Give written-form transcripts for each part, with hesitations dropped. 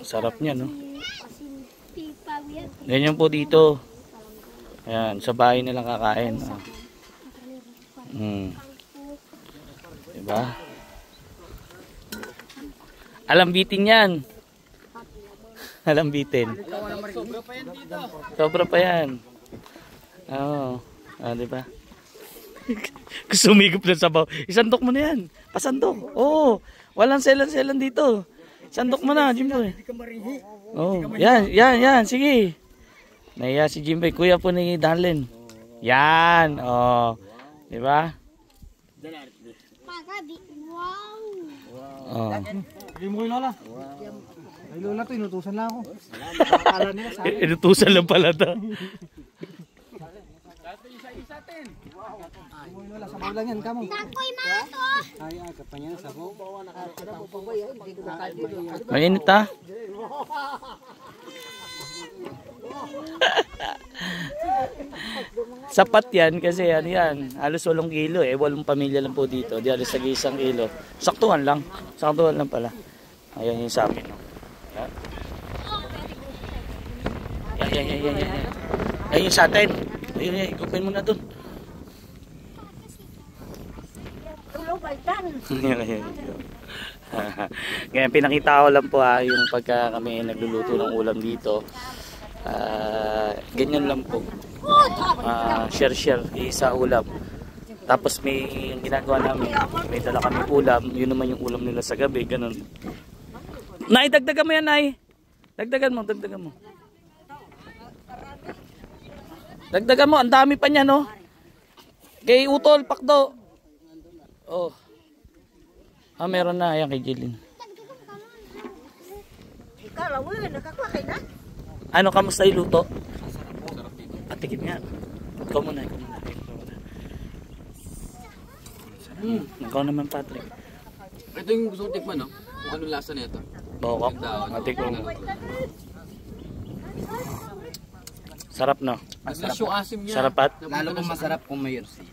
Sarap niya, no? Ganyan po dito. Ayan, sa bahay nilang kakain. Diba? Alambitin yan. Alambitin. Sobra pa yan. Oo. Diba? Sumigop na sabaw. Isandok mo na yan. Pasandok. Oo. Walang selan-selan dito. Sandok mo na, Jimboy. Oh, yan. Sige. Naiya si Jimboy. Kuya po ni Darlene. Yan. Oh. Diba? Wow. Hindi mo yung lola. Ay lola to, inutusan lang ako. Inutusan lang pala to. Lola, sabaw lang yan, kamo. Takoy mato. Ay, kapanya sabaw. Mainit ha? Sapat yan kasi yan. Halos 8 kilo eh. 8 pamilya lang po dito. Di halos sa 1 kilo. Saktuhan lang. Saktuhan lang pala. Ayan yung sa amin. No? Yan. Ayan yung sa atin. Ayun, ikupin mo na dun. Ngayon pinakita ko lang po yung pagka kami nagluluto ng ulam dito. Ganyan lang po. Share isa ulam. Tapos may yung ginagawa namin, may dala kami ulam, yun naman yung ulam nila sa gabi, ganun. Nay, dagdagan mo yan, Nay. Dagdagan mo. Dagdagan mo, ang dami pa niya, no? Kay Utol, Pakdo. Oh. Meron na, ayan kay Jilin. Ano, kamusta yung luto? Patikim nga. Ikaw muna. Ikaw naman, Patrick. Ito yung gusto kong tikman, no? Kung anong lasa na ito. Bawak. Matikman mo. Sarap, no? Masarap yung asim niya. Sarap at? Lalo kung masarap kung may ursili.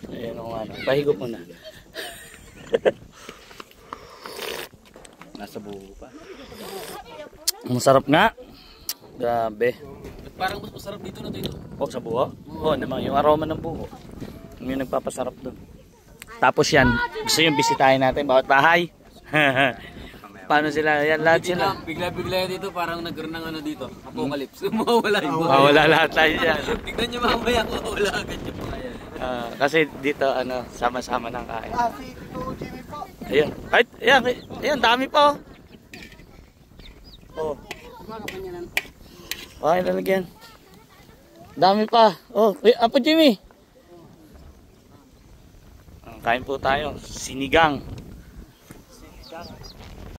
Ayan o ano. Pahigop mo na. Nasa buho pa. Masarap nga. Grabe. Parang mas masarap dito na dito. Sa buho? Oo naman. Yung aroma ng buho. Yung nagpapasarap doon. Tapos yan. Gusto yung bisitahin natin bawat bahay. Paano sila? Yan lahat sila. Bigla-bigla dito parang nagkaroon ng ano dito. Apocalypse. Mawawala yung buhay. Mawala lahat tayo yan. Tignan nyo mamaya kung mawala agad yung buhay. Kasi dito sama-sama ng kain. Ayun. Ayan, dami pa. Oh. Okay, lalagyan. Dami pa. Oh, Apo Jimmy. Kain po tayo. Sinigang.